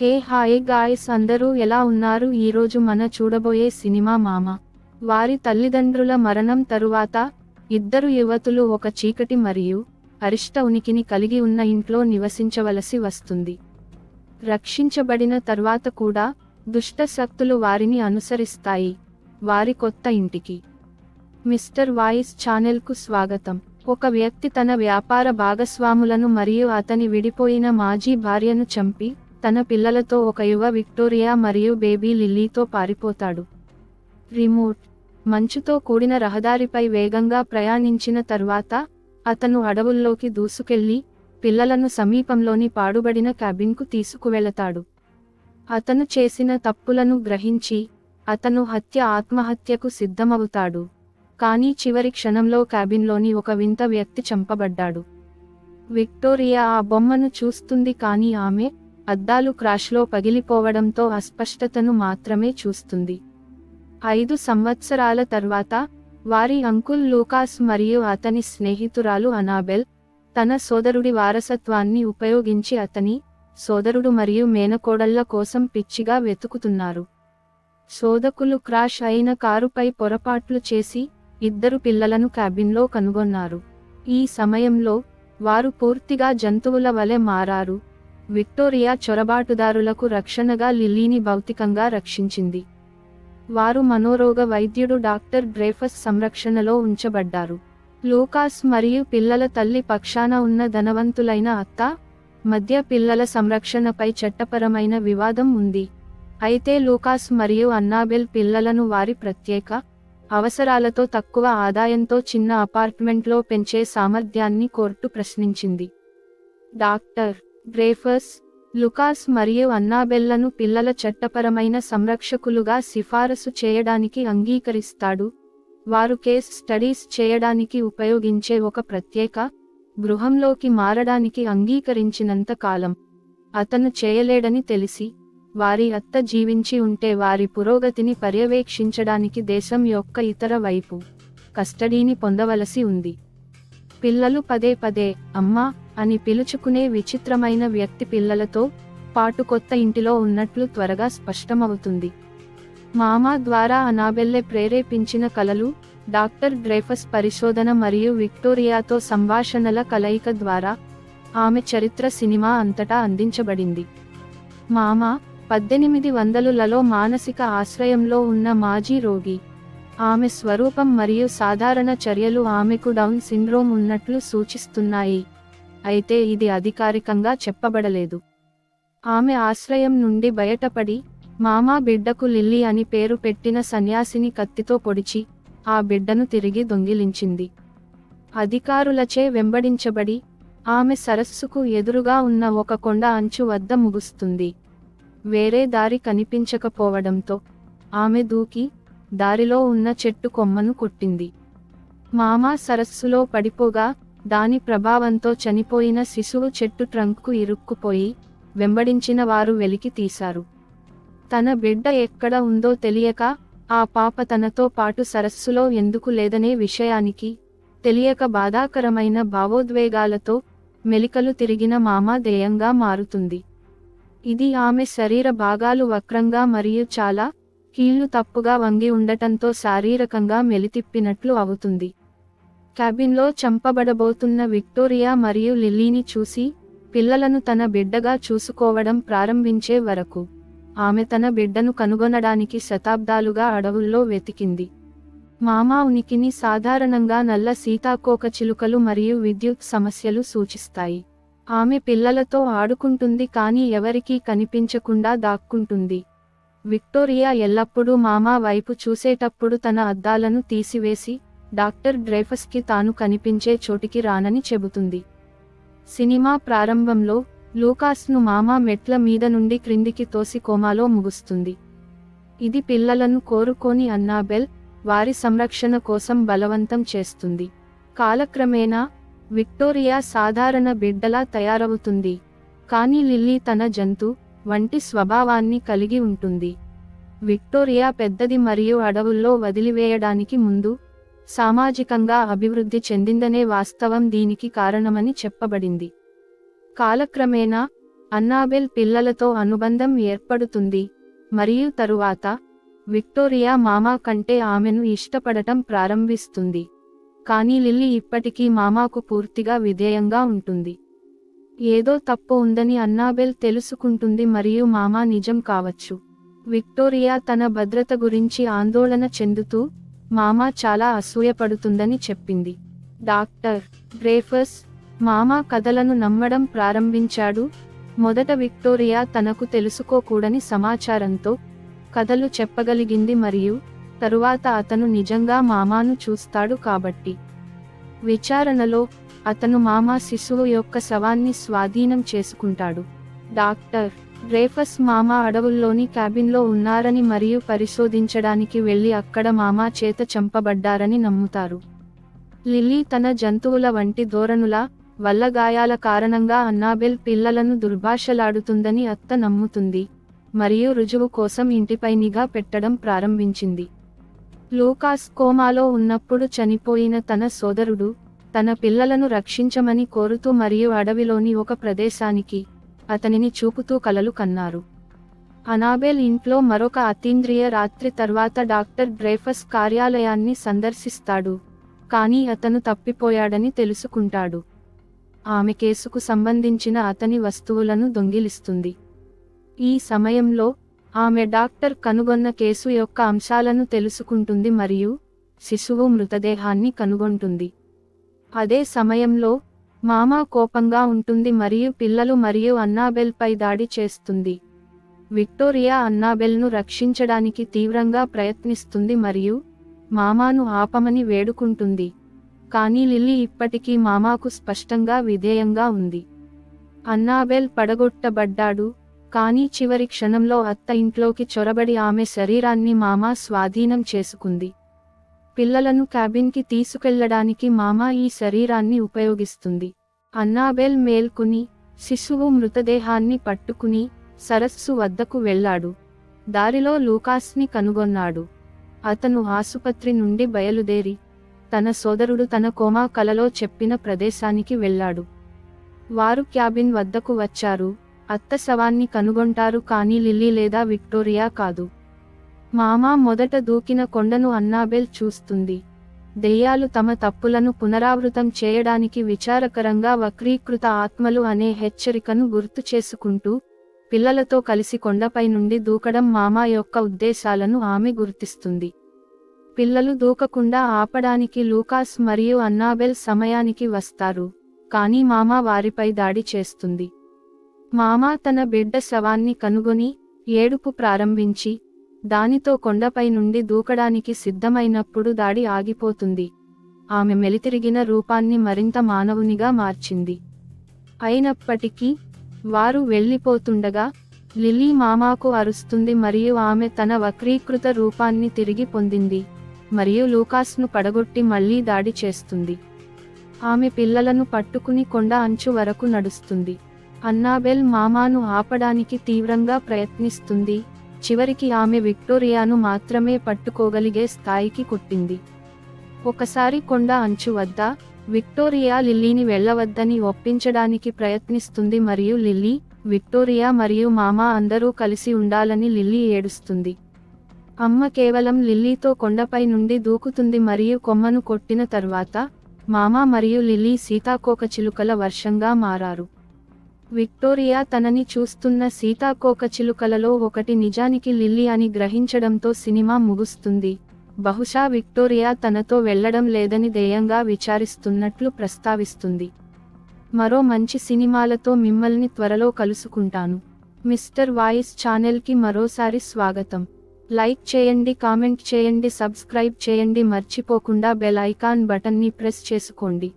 Hey hi guys, అందరూ ఎలా ఉన్నారు? ఈరోజు మన చూడబోయే సినిమా మామ. వారి తల్లిదండ్రుల మరణం తరువాత ఇద్దరు యువతులు ఒక చీకటి మరియు అరిష్ట ఉనికిని కలిగి ఉన్న ఇంట్లో నివసించవలసి వస్తుంది. రక్షించబడిన తర్వాత కూడా దుష్ట శక్తులు వారిని అనుసరిస్తాయి. వారి కొత్త ఇంటికి మిస్టర్ వాయిస్ ఛానెల్కు స్వాగతం. ఒక వ్యక్తి తన వ్యాపార భాగస్వాములను మరియు అతని విడిపోయిన మాజీ భార్యను చంపి తన పిల్లలతో ఒక యువ విక్టోరియా మరియు బేబీ లిల్లీతో పారిపోతాడు. రిమోట్ మంచుతో కూడిన రహదారిపై వేగంగా ప్రయాణించిన తర్వాత అతను అడవుల్లోకి దూసుకెళ్లి పిల్లలను సమీపంలోని పాడుబడిన క్యాబిన్కు తీసుకువెళతాడు. అతను చేసిన తప్పులను గ్రహించి అతను ఆత్మహత్యకు సిద్ధమవుతాడు. కానీ చివరి క్షణంలో క్యాబిన్లోని ఒక వింత వ్యక్తి చంపబడ్డాడు. విక్టోరియా ఆ బొమ్మను చూస్తుంది, కానీ ఆమె అద్దాలు క్రాష్లో పగిలిపోవడంతో అస్పష్టతను మాత్రమే చూస్తుంది. 5 సంవత్సరాల తర్వాత వారి అంకుల్ లూకాస్ మరియు అతని స్నేహితురాలు అనాబెల్ తన సోదరుడి వారసత్వాన్ని ఉపయోగించి అతని సోదరుడు మరియు మేనకోడళ్ల కోసం పిచ్చిగా వెతుకుతున్నారు. శోధకులు క్రాష్ అయిన కారుపై పొరపాట్లు చేసి ఇద్దరు పిల్లలను క్యాబిన్లో కనుగొన్నారు. ఈ సమయంలో వారు పూర్తిగా జంతువుల వలె మారారు. విక్టోరియా చొరబాటుదారులకు రక్షణగా లిల్లీని భౌతికంగా రక్షించింది. వారు మనోరోగ వైద్యుడు డాక్టర్ డ్రేఫస్ సంరక్షణలో ఉంచబడ్డారు. లూకాస్ మరియు పిల్లల తల్లి పక్షాన ఉన్న ధనవంతులైన అత్త మధ్య పిల్లల సంరక్షణపై చట్టపరమైన వివాదం ఉంది. అయితే లూకాస్ మరియు అన్నాబెల్ పిల్లలను వారి ప్రత్యేక అవసరాలతో తక్కువ ఆదాయంతో చిన్న అపార్ట్మెంట్లో పెంచే సామర్థ్యాన్ని కోర్టు ప్రశ్నించింది. డాక్టర్ డ్రేఫస్ లూకాస్ మరియు అన్నాబెల్లను పిల్లల చట్టపరమైన సంరక్షకులుగా సిఫారసు చేయడానికి అంగీకరిస్తాడు. వారు కేస్ స్టడీస్ చేయడానికి ఉపయోగించే ఒక ప్రత్యేక గృహంలోకి మారడానికి అంగీకరించినంత కాలం అతను చేయలేడని తెలిసి వారి అత్త జీవించి ఉంటే వారి పురోగతిని పర్యవేక్షించడానికి దేశం యొక్క ఇతర వైపు కస్టడీని పొందవలసి ఉంది. పిల్లలు పదే పదే అమ్మా అని పిలుచుకునే విచిత్రమైన వ్యక్తి పిల్లలతో పాటు కొత్త ఇంటిలో ఉన్నట్లు త్వరగా స్పష్టమవుతుంది. మామా ద్వారా అనాబెల్లె ప్రేరేపించిన కలలు, డాక్టర్ డ్రేఫస్ పరిశోధన మరియు విక్టోరియాతో సంభాషణల కలయిక ద్వారా ఆమె చరిత్ర సినిమా అంతటా అందించబడింది. మామా 1800లలో మానసిక ఆశ్రయంలో ఉన్న మాజీ రోగి. ఆమె స్వరూపం మరియు సాధారణ చర్యలు ఆమెకు డౌన్ సిండ్రోమ్ ఉన్నట్లు సూచిస్తున్నాయి, అయితే ఇది అధికారికంగా చెప్పబడలేదు. ఆమె ఆశ్రయం నుండి బయటపడి మామా బిడ్డకు లిల్లీ అని పేరు పెట్టిన సన్యాసిని కత్తితో పొడిచి ఆ బిడ్డను తిరిగి దొంగిలించింది. అధికారులచే వెంబడించబడి ఆమె సరస్సుకు ఎదురుగా ఉన్న ఒక కొండ అంచు వద్ద ముగుస్తుంది. వేరే దారి కనిపించకపోవడంతో ఆమె దూకి దారిలో ఉన్న చెట్టు కొమ్మను కొట్టింది. మామా సరస్సులో పడిపోగా దాని ప్రభావంతో చనిపోయిన శిశువు చెట్టు ట్రంక్కు ఇరుక్కుపోయి వెంబడించిన వారు వెలికి తీశారు. తన బిడ్డ ఎక్కడ ఉందో తెలియక ఆ పాప తనతో పాటు సరస్సులో ఎందుకు లేదనే విషయానికి తెలియక బాధాకరమైన భావోద్వేగాలతో మెలికలు తిరిగిన మామా దెయ్యంగా మారుతుంది. ఇది ఆమె శరీర భాగాలు వక్రంగా మరియు చాలా కీళ్లు తప్పుగా వంగి ఉండటంతో శారీరకంగా మెలితిప్పినట్లు అవుతుంది. క్యాబిన్లో చంపబడబోతున్న విక్టోరియా మరియు లిల్లీని చూసి పిల్లలను తన బిడ్డగా చూసుకోవడం ప్రారంభించే వరకు ఆమె తన బిడ్డను కనుగొనడానికి శతాబ్దాలుగా అడవుల్లో వెతికింది. మామా ఉనికిని సాధారణంగా నల్ల సీతాకోకచిలుకలు మరియు విద్యుత్ సమస్యలు సూచిస్తాయి. ఆమె పిల్లలతో ఆడుకుంటుంది, కానీ ఎవరికీ కనిపించకుండా దాక్కుంటుంది. విక్టోరియా ఎల్లప్పుడూ మామా వైపు చూసేటప్పుడు తన అద్దాలను తీసివేసి డాక్టర్ డ్రేఫస్కి తాను కనిపించే చోటికి రానని చెబుతుంది. సినిమా ప్రారంభంలో లూకాస్ను మామా మెట్ల మీద నుండి క్రిందికి తోసి కోమాలో ముగుస్తుంది. ఇది పిల్లలను కోరుకోని అన్నాబెల్ వారి సంరక్షణ కోసం బలవంతం చేస్తుంది. కాలక్రమేణా విక్టోరియా సాధారణ బిడ్డలా తయారవుతుంది, కానీ లిల్లీ తన జంతు వంటి స్వభావాన్ని కలిగి ఉంటుంది. విక్టోరియా పెద్దది మరియు అడవుల్లో వదిలివేయడానికి ముందు సామాజికంగా అభివృద్ధి చెందిందనే వాస్తవం దీనికి కారణమని చెప్పబడింది. కాలక్రమేణా అన్నాబెల్ పిల్లలతో అనుబంధం ఏర్పడుతుంది మరియు తరువాత విక్టోరియా మామా కంటే ఆమెను ఇష్టపడటం ప్రారంభిస్తుంది. కానీ లిల్లీ ఇప్పటికీ మామాకు పూర్తిగా విధేయంగా ఉంటుంది. ఏదో తప్పు ఉందని అన్నాబెల్ తెలుసుకుంటుంది మరియు మామా నిజం కావచ్చు. విక్టోరియా తన భద్రత గురించి ఆందోళన చెందుతూ మామా చాలా అసూయపడుతుందని చెప్పింది. డాక్టర్ డ్రేఫస్ మామా కథలను నమ్మడం ప్రారంభించాడు. మొదట విక్టోరియా తనకు తెలుసుకోకూడని సమాచారంతో కథలు చెప్పగలిగింది మరియు తరువాత అతను నిజంగా మామాను చూస్తాడు కాబట్టి. విచారణలో అతను మామా శిశువు యొక్క శవాన్ని స్వాధీనం చేసుకుంటాడు. డాక్టర్ డ్రేఫస్ మామా అడవుల్లోని క్యాబిన్లో ఉన్నారని మరియు పరిశోధించడానికి వెళ్లి అక్కడ మామా చేత చంపబడ్డారని నమ్ముతారు. లిల్లీ తన జంతువుల వంటి ధోరణుల వల్ల గాయాల కారణంగా అన్నాబెల్ పిల్లలను దుర్భాషలాడుతుందని అత్త నమ్ముతుంది మరియు రుజువు కోసం ఇంటిపై నిఘా పెట్టడం ప్రారంభించింది. లూకాస్ కోమాలో ఉన్నప్పుడు చనిపోయిన తన సోదరుడు తన పిల్లలను రక్షించమని కోరుతూ మరియు అడవిలోని ఒక ప్రదేశానికి అతనిని చూపుతూ కలలు కన్నారు. అనాబెల్ ఇంట్లో మరొక అతీంద్రియ రాత్రి తర్వాత డాక్టర్ డ్రేఫస్ కార్యాలయాన్ని సందర్శిస్తాడు, కానీ అతను తప్పిపోయాడని తెలుసుకుంటాడు. ఆమె కేసుకు సంబంధించిన అతని వస్తువులను దొంగిలిస్తుంది. ఈ సమయంలో ఆమె డాక్టర్ కనుగొన్న కేసు యొక్క అంశాలను తెలుసుకుంటుంది మరియు శిశువు మృతదేహాన్ని కనుగొంటుంది. అదే సమయంలో మామా కోపంగా ఉంటుంది మరియు పిల్లలు మరియు అన్నాబెల్ పై దాడి చేస్తుంది. విక్టోరియా అన్నాబెల్ను రక్షించడానికి తీవ్రంగా ప్రయత్నిస్తుంది మరియు మామాను ఆపమని వేడుకుంటుంది, కానీ లిల్లీ ఇప్పటికీ మామాకు స్పష్టంగా విధేయంగా ఉంది. అన్నాబెల్ పడగొట్టబడ్డాడు, కానీ చివరి క్షణంలో అత్త ఇంట్లోకి చొరబడి ఆమె శరీరాన్ని మామా స్వాధీనం చేసుకుంది. పిల్లలను క్యాబిన్కి తీసుకెళ్లడానికి మామా ఈ శరీరాన్ని ఉపయోగిస్తుంది. అన్నాబెల్ మేల్కొని శిశువు మృతదేహాన్ని పట్టుకుని సరస్సు వద్దకు వెళ్లాడు. దారిలో లూకాస్ని కనుగొన్నాడు. అతను ఆసుపత్రి నుండి బయలుదేరి తన సోదరుడు తన కోమా కలలో చెప్పిన ప్రదేశానికి వెళ్లాడు. వారు క్యాబిన్ వద్దకు వచ్చారు. అత్త శవాన్ని కనుగొంటారు, కానీ లిల్లీ లేదా విక్టోరియా కాదు. మామా మొదట దూకిన కొండను అన్నాబెల్ చూస్తుంది. దెయ్యాలు తమ తప్పులను పునరావృతం చేయడానికి విచారకరంగా వక్రీకృత ఆత్మలు అనే హెచ్చరికను గుర్తు చేసుకుంటూ పిల్లలతో కలిసి కొండపై నుండి దూకడం మామా యొక్క ఉద్దేశాలను ఆమె గుర్తిస్తుంది. పిల్లలు దూకకుండా ఆపడానికి లూకాస్ మరియు అన్నాబెల్ సమయానికి వస్తారు, కానీ మామా వారిపై దాడి చేస్తుంది. మామా తన బిడ్డ శవాన్ని కనుగొని ఏడుపు ప్రారంభించి దానితో కొండపై నుండి దూకడానికి సిద్ధమైనప్పుడు దాడి ఆగిపోతుంది. ఆమె మెలితిరిగిన రూపాన్ని మరింత మానవునిగా మార్చింది. అయినప్పటికీ వారు వెళ్ళిపోతుండగా లిల్లీ మామాకు అరుస్తుంది మరియు ఆమె తన వక్రీకృత రూపాన్ని తిరిగి పొందింది మరియు లూకాస్ను పడగొట్టి మళ్లీ దాడి చేస్తుంది. ఆమె పిల్లలను పట్టుకుని కొండ అంచు వరకు నడుస్తుంది. అన్నాబెల్ మామాను ఆపడానికి తీవ్రంగా ప్రయత్నిస్తుంది. చివరికి ఆమె విక్టోరియాను మాత్రమే పట్టుకోగలిగే స్థాయికి కొట్టింది. ఒకసారి కొండ అంచు వద్ద విక్టోరియా లిల్లీని వెళ్లవద్దని ఒప్పించడానికి ప్రయత్నిస్తుంది మరియు లిల్లీ, విక్టోరియా మరియు మామా అందరూ కలిసి ఉండాలని లిల్లీ ఏడుస్తుంది. అమ్మ కేవలం లిల్లీతో కొండపై నుండి దూకుతుంది మరియు కొమ్మను కొట్టిన తర్వాత మామా మరియు లిల్లీ సీతాకోకచిలుకల వర్షంగా మారారు. విక్టోరియా తనని చూస్తున్న సీతాకోకచిలుకలలో ఒకటి నిజానికి లిల్లీ అని గ్రహించడంతో సినిమా ముగుస్తుంది. బహుశా విక్టోరియా తనతో వెళ్లడం లేదని దెయ్యంగా విచారిస్తున్నట్లు ప్రస్తావిస్తుంది. మరో మంచి సినిమాలతో మిమ్మల్ని త్వరలో కలుసుకుంటాను. మిస్టర్ వాయిస్ ఛానల్కి మరోసారి స్వాగతం. లైక్ చేయండి, కామెంట్ చేయండి, సబ్స్క్రైబ్ చేయండి, మర్చిపోకుండా బెల్ ఐకాన్ బటన్ని ప్రెస్ చేసుకోండి.